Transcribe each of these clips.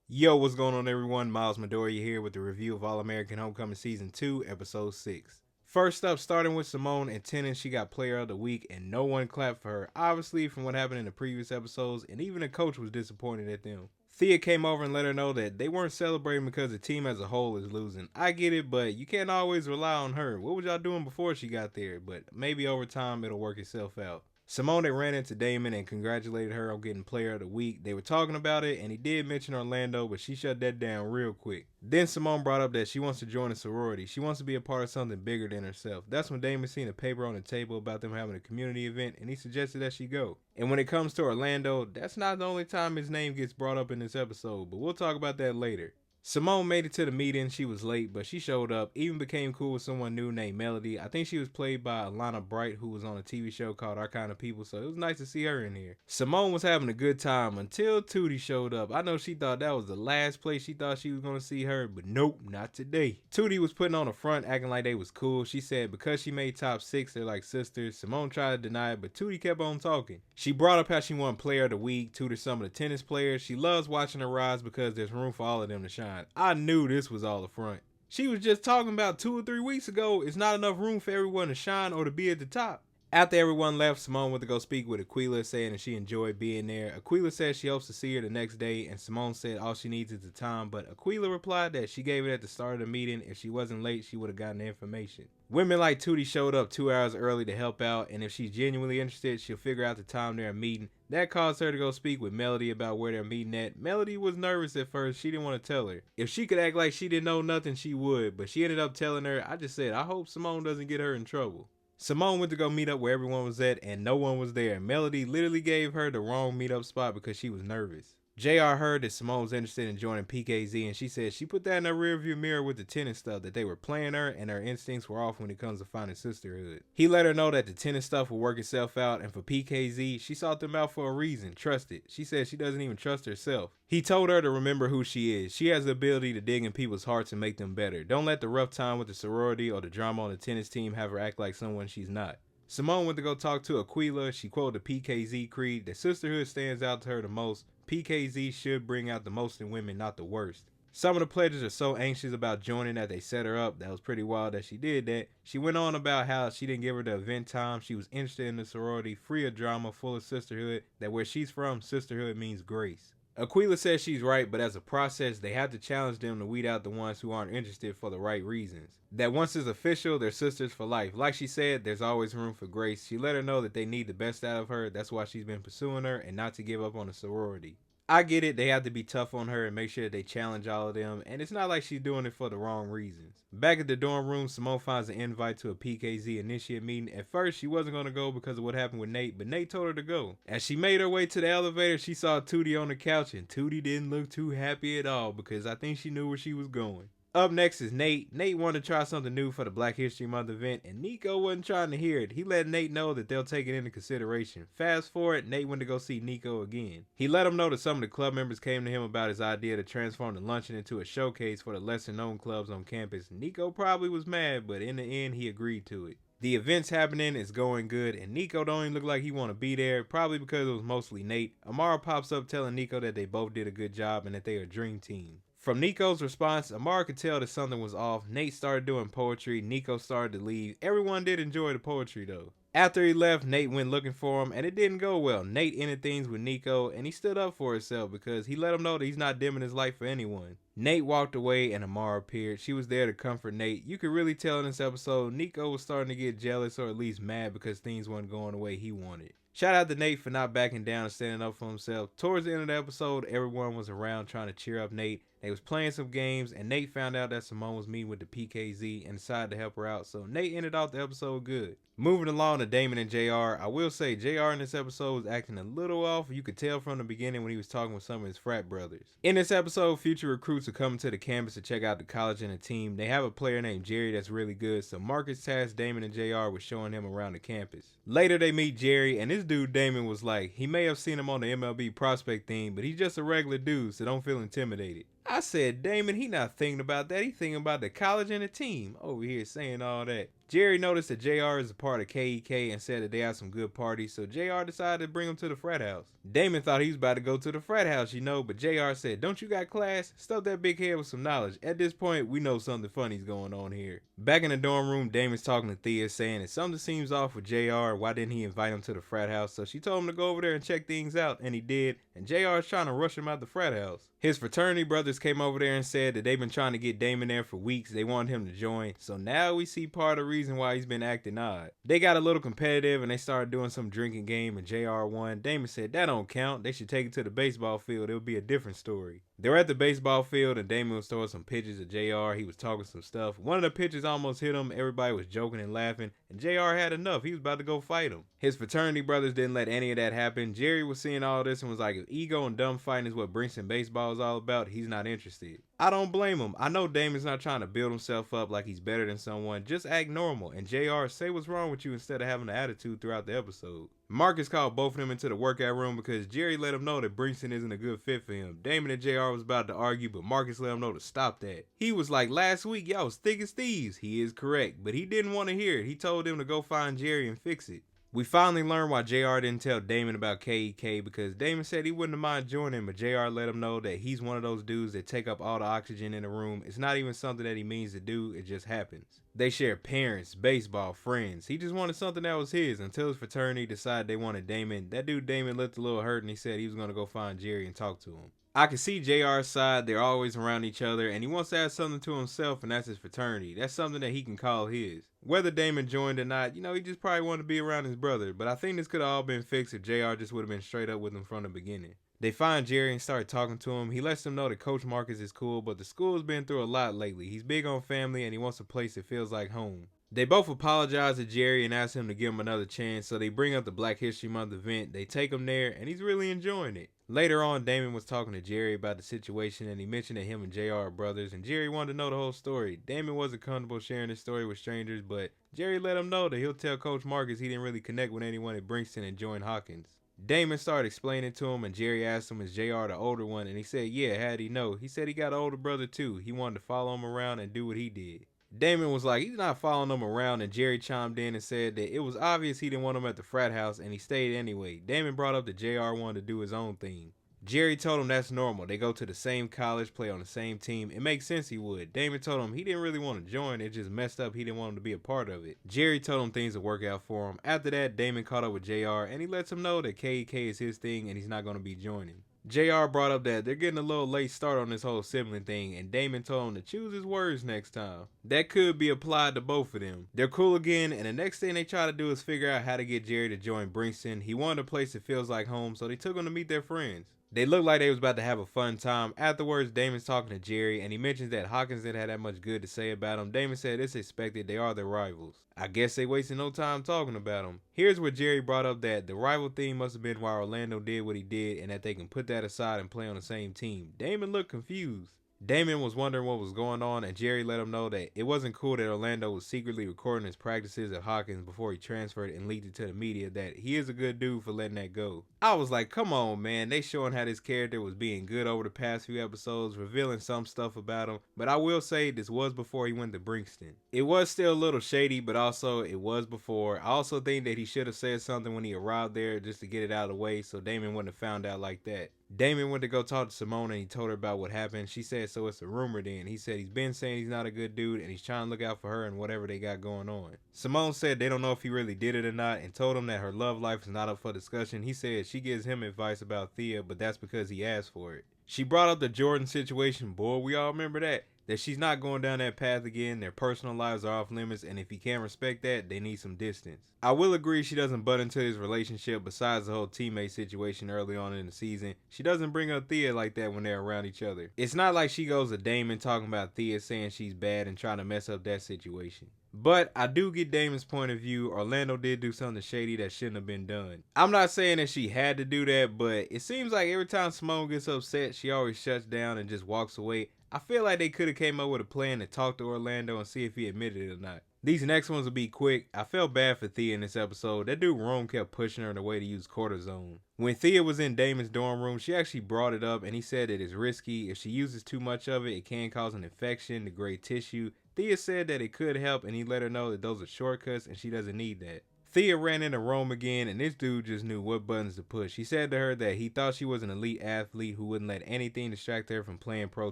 Yo, what's going on, everyone? Miles Midoriya here with the review of All American Homecoming Season 2, Episode 6. First up, starting with Simone and tennis, she got Player of the Week, and no one clapped for her, obviously from what happened in the previous episodes, and even the coach was disappointed at them. Thea came over and let her know that they weren't celebrating because the team as a whole is losing. I get it, but you can't always rely on her. What was y'all doing before she got there? But maybe over time it'll work itself out. Simone ran into Damon and congratulated her on getting Player of the Week. They were talking about it, and he did mention Orlando, but she shut that down real quick. Then Simone brought up that she wants to join a sorority. She wants to be a part of something bigger than herself. That's when Damon seen a paper on the table about them having a community event, and he suggested that she go. And when it comes to Orlando, that's not the only time his name gets brought up in this episode, but we'll talk about that later. Simone made it to the meeting. She was late, but she showed up, even became cool with someone new named Melody. I think she was played by Alana Bright, who was on a TV show called Our Kind of People, so it was nice to see her in here. Simone was having a good time until Tootie showed up. I know she thought that was the last place she thought she was going to see her, but nope, not today. Tootie was putting on a front, acting like they was cool. She said because she made top 6, they're like sisters. Simone tried to deny it, but Tootie kept on talking. She brought up how she won Player of the Week, tutored some of the tennis players. She loves watching her rise because there's room for all of them to shine. I knew this was all a front. She was just talking about 2 or 3 weeks ago. It's not enough room for everyone to shine or to be at the top. After everyone left, Simone went to go speak with Aquila, saying that she enjoyed being there. Aquila said she hopes to see her the next day, and Simone said all she needs is the time, but Aquila replied that she gave it at the start of the meeting. If she wasn't late, she would have gotten the information. Women like Tootie showed up 2 hours early to help out, and if she's genuinely interested, she'll figure out the time they're meeting. That caused her to go speak with Melody about where they're meeting at. Melody was nervous at first. She didn't want to tell her. If she could act like she didn't know nothing, she would, but she ended up telling her. I just said, I hope Simone doesn't get her in trouble. Simone went to go meet up where everyone was at, and no one was there. Melody literally gave her the wrong meetup spot because she was nervous. JR heard that Simone was interested in joining PKZ, and she said she put that in her rearview mirror with the tennis stuff, that they were playing her and her instincts were off when it comes to finding sisterhood. He let her know that the tennis stuff will work itself out, and for PKZ, she sought them out for a reason. Trust it. She said she doesn't even trust herself. He told her to remember who she is. She has the ability to dig in people's hearts and make them better. Don't let the rough time with the sorority or the drama on the tennis team have her act like someone she's not. Simone went to go talk to Aquila. She quoted the PKZ creed that sisterhood stands out to her the most. PKZ should bring out the most in women, not the worst. Some of the pledges are so anxious about joining that they set her up. That was pretty wild that she did that. She went on about how she didn't give her the event time. She was interested in the sorority, free of drama, full of sisterhood, that where she's from, sisterhood means grace. Aquila says she's right, but as a process, they have to challenge them to weed out the ones who aren't interested for the right reasons. That once it's official, they're sisters for life. Like she said, there's always room for grace. She let her know that they need the best out of her. That's why she's been pursuing her and not to give up on the sorority. I get it, they have to be tough on her and make sure that they challenge all of them, and it's not like she's doing it for the wrong reasons. Back at the dorm room, Simone finds an invite to a PKZ initiate meeting. At first, she wasn't going to go because of what happened with Nate, but Nate told her to go. As she made her way to the elevator, she saw Tootie on the couch, and Tootie didn't look too happy at all because I think she knew where she was going. Up next is Nate. Nate wanted to try something new for the Black History Month event, and Nico wasn't trying to hear it. He let Nate know that they'll take it into consideration. Fast forward, Nate went to go see Nico again. He let him know that some of the club members came to him about his idea to transform the luncheon into a showcase for the lesser known clubs on campus. Nico probably was mad, but in the end, he agreed to it. The event's happening, it's going good, and Nico don't even look like he want to be there, probably because it was mostly Nate. Amara pops up telling Nico that they both did a good job and that they are a dream team. From Nico's response, Amara could tell that something was off. Nate started doing poetry, Nico started to leave. Everyone did enjoy the poetry though. After he left, Nate went looking for him, and it didn't go well. Nate ended things with Nico, and he stood up for himself because he let him know that he's not dimming his light for anyone. Nate walked away, and Amara appeared. She was there to comfort Nate. You could really tell in this episode, Nico was starting to get jealous or at least mad because things weren't going the way he wanted. Shout out to Nate for not backing down and standing up for himself. Towards the end of the episode, everyone was around trying to cheer up Nate. They was playing some games, and Nate found out that Simone was meeting with the PKZ and decided to help her out, so Nate ended off the episode good. Moving along to Damon and JR, I will say JR in this episode was acting a little off. You could tell from the beginning when he was talking with some of his frat brothers. In this episode, future recruits are coming to the campus to check out the college and the team. They have a player named Jerry that's really good, so Marcus tasked Damon and JR with showing him around the campus. Later they meet Jerry, and this dude Damon was like, he may have seen him on the MLB prospect team, but he's just a regular dude, so don't feel intimidated. I said, Damon, he not thinking about that. He thinking about the college and the team. Over here saying all that. Jerry noticed that JR is a part of KEK and said that they had some good parties, so JR decided to bring him to the frat house. Damon thought he was about to go to the frat house, but JR said, "Don't you got class? Stuff that big head with some knowledge. At this point, we know something funny's going on here." Back in the dorm room, Damon's talking to Thea, saying that something seems off with JR. Why didn't he invite him to the frat house? So she told him to go over there and check things out, and he did, and JR is trying to rush him out the frat house. His fraternity brothers came over there and said that they've been trying to get Damon there for weeks. They wanted him to join, so now we see part of the reason why he's been acting odd. They got a little competitive and they started doing some drinking game, and JR won. Damon said that don't count. They should take it to the baseball field. It'll be a different story. They're at the baseball field and Damon was throwing some pitches at JR. He was talking some stuff. One of the pitches almost hit him. Everybody was joking and laughing, and JR had enough. He was about to go fight him. His fraternity brothers didn't let any of that happen. Jerry was seeing all this and was like, if ego and dumb fighting is what Brinkston baseball is all about, he's not interested. I don't blame him. I know Damon's not trying to build himself up like he's better than someone. Just act normal. And JR, say what's wrong with you instead of having an attitude throughout the episode. Marcus called both of them into the workout room because Jerry let him know that Brinkston isn't a good fit for him. Damon and JR was about to argue, but Marcus let him know to stop that. He was like, last week y'all was thick as thieves. He is correct, but he didn't want to hear it. He told him to go find Jerry and fix it. We finally learned why JR didn't tell Damon about KEK because Damon said he wouldn't have mind joining, but JR let him know that he's one of those dudes that take up all the oxygen in the room. It's not even something that he means to do, it just happens. They share parents, baseball, friends. He just wanted something that was his until his fraternity decided they wanted Damon. That dude Damon looked a little hurt and he said he was going to go find Jerry and talk to him. I can see JR's side, they're always around each other, and he wants to have something to himself, and that's his fraternity. That's something that he can call his. Whether Damon joined or not, he just probably wanted to be around his brother, but I think this could have all been fixed if JR just would have been straight up with him from the beginning. They find Jerry and start talking to him. He lets them know that Coach Marcus is cool, but the school's been through a lot lately. He's big on family, and he wants a place that feels like home. They both apologize to Jerry and ask him to give him another chance, so they bring up the Black History Month event. They take him there, and he's really enjoying it. Later on, Damon was talking to Jerry about the situation, and he mentioned that him and JR are brothers, and Jerry wanted to know the whole story. Damon wasn't comfortable sharing his story with strangers, but Jerry let him know that he'll tell Coach Marcus he didn't really connect with anyone at Brinkston and joined Hawkins. Damon started explaining to him, and Jerry asked him, is JR the older one? And he said, yeah, how'd he know? He said he got an older brother too. He wanted to follow him around and do what he did. Damon was like, he's not following him around, and Jerry chimed in and said that it was obvious he didn't want him at the frat house, and he stayed anyway. Damon brought up that JR wanted to do his own thing. Jerry told him that's normal. They go to the same college, play on the same team. It makes sense he would. Damon told him he didn't really want to join. It just messed up. He didn't want him to be a part of it. Jerry told him things would work out for him. After that, Damon caught up with JR, and he lets him know that KEK is his thing and he's not going to be joining. JR brought up that they're getting a little late start on this whole sibling thing, and Damon told him to choose his words next time. That could be applied to both of them. They're cool again, and the next thing they try to do is figure out how to get Jerry to join Brinkston. He wanted a place that feels like home, so they took him to meet their friends. They looked like they was about to have a fun time. Afterwards, Damon's talking to Jerry, and he mentions that Hawkins didn't have that much good to say about him. Damon said it's expected, they are their rivals. I guess they wasted no time talking about him. Here's where Jerry brought up that the rival thing must have been why Orlando did what he did, and that they can put that aside and play on the same team. Damon looked confused. Damon was wondering what was going on, and Jerry let him know that it wasn't cool that Orlando was secretly recording his practices at Hawkins before he transferred and leaked it to the media, that he is a good dude for letting that go. I was like, come on, man, they showing how this character was being good over the past few episodes, revealing some stuff about him, but I will say this was before he went to Brinkston. It was still a little shady, but also it was before. I also think that he should have said something when he arrived there just to get it out of the way so Damon wouldn't have found out like that. Damon went to go talk to Simone and he told her about what happened. She said, so it's a rumor then. He said he's been saying he's not a good dude and he's trying to look out for her and whatever they got going on. Simone said they don't know if he really did it or not and told him that her love life is not up for discussion. He said she gives him advice about Thea, but that's because he asked for it. She brought up the Jordan situation. Boy, we all remember that she's not going down that path again. Their personal lives are off limits, and if he can't respect that, they need some distance. I will agree she doesn't butt into his relationship besides the whole teammate situation early on in the season. She doesn't bring up Thea like that when they're around each other. It's not like she goes to Damon talking about Thea saying she's bad and trying to mess up that situation. But I do get Damon's point of view. Orlando did do something shady that shouldn't have been done. I'm not saying that she had to do that, but it seems like every time Simone gets upset, she always shuts down and just walks away. I feel like they could have came up with a plan to talk to Orlando and see if he admitted it or not. These next ones will be quick. I felt bad for Thea in this episode. That dude Rome kept pushing her in the way to use cortisone. When Thea was in Damon's dorm room, she actually brought it up and he said that it's risky. If she uses too much of it, it can cause an infection, degrade tissue. Thea said that it could help and he let her know that those are shortcuts and she doesn't need that. Thea ran into Rome again and this dude just knew what buttons to push. He said to her that he thought she was an elite athlete who wouldn't let anything distract her from playing pro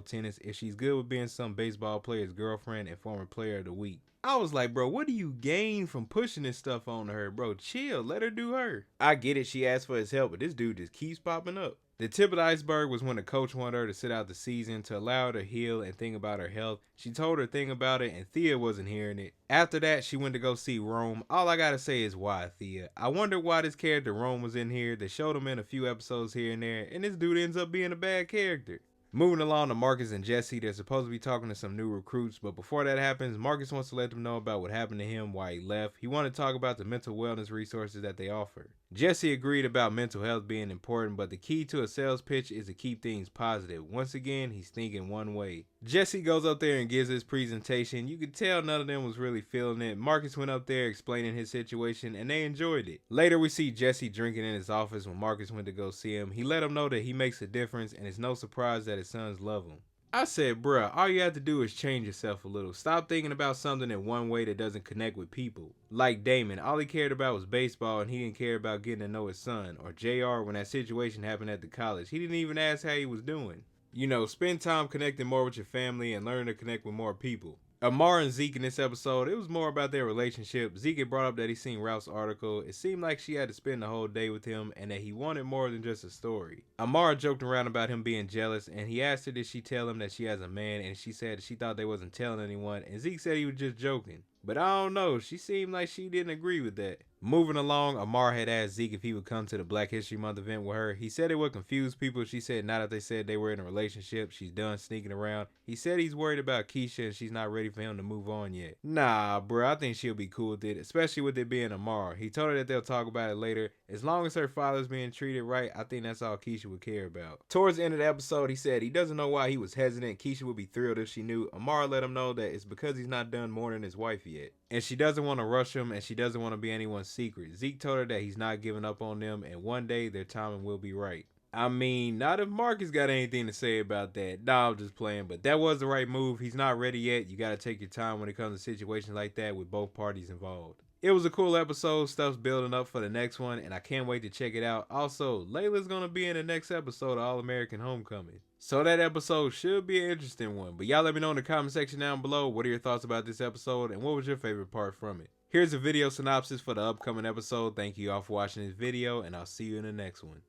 tennis if she's good with being some baseball player's girlfriend and former player of the week. I was like, bro, what do you gain from pushing this stuff on her, bro? Chill, let her do her. I get it, she asked for his help, but this dude just keeps popping up. The tip of the iceberg was when the coach wanted her to sit out the season to allow her to heal and think about her health. She told her thing about it and Thea wasn't hearing it. After that, she went to go see Rome. All I gotta say is why, Thea? I wonder why this character Rome was in here. They showed him in a few episodes here and there, and this dude ends up being a bad character. Moving along to Marcus and Jesse, they're supposed to be talking to some new recruits, but before that happens, Marcus wants to let them know about what happened to him, why he left. He wanted to talk about the mental wellness resources that they offer. Jesse agreed about mental health being important, but the key to a sales pitch is to keep things positive. Once again, he's thinking one way. Jesse goes up there and gives his presentation. You could tell none of them was really feeling it. Marcus went up there explaining his situation and they enjoyed it. Later we see Jesse drinking in his office when Marcus went to go see him. He let him know that he makes a difference and it's no surprise that his sons love him. I said, bruh, all you have to do is change yourself a little. Stop thinking about something in one way that doesn't connect with people. Like Damon, all he cared about was baseball and he didn't care about getting to know his son. Or JR, when that situation happened at the college, he didn't even ask how he was doing. You know, spend time connecting more with your family and learn to connect with more people. Amar and Zeke in this episode, it was more about their relationship. Zeke had brought up that he seen Ralph's article. It seemed like she had to spend the whole day with him and that he wanted more than just a story. Amar joked around about him being jealous and he asked her did she tell him that she has a man and she said she thought they wasn't telling anyone and Zeke said he was just joking. But I don't know, she seemed like she didn't agree with that. Moving along, Amar had asked Zeke if he would come to the Black History Month event with her. He said it would confuse people. She said not if they said they were in a relationship. She's done sneaking around. He said he's worried about Keisha and she's not ready for him to move on yet. Nah, bro, I think she'll be cool with it, especially with it being Amar. He told her that they'll talk about it later. As long as her father's being treated right, I think that's all Keisha would care about. Towards the end of the episode, he said he doesn't know why he was hesitant. Keisha would be thrilled if she knew. Amar let him know that it's because he's not done mourning his wife yet. And she doesn't want to rush him and she doesn't want to be anyone's secret. Zeke told her that he's not giving up on them and one day their timing will be right. I mean, not if Marcus got anything to say about that. Nah, I'm just playing, but that was the right move. He's not ready yet. You got to take your time when it comes to situations like that with both parties involved. It was a cool episode. Stuff's building up for the next one, and I can't wait to check it out. Also, Layla's going to be in the next episode of All-American Homecoming. So that episode should be an interesting one. But y'all let me know in the comment section down below. What are your thoughts about this episode, and what was your favorite part from it? Here's a video synopsis for the upcoming episode. Thank you all for watching this video, and I'll see you in the next one.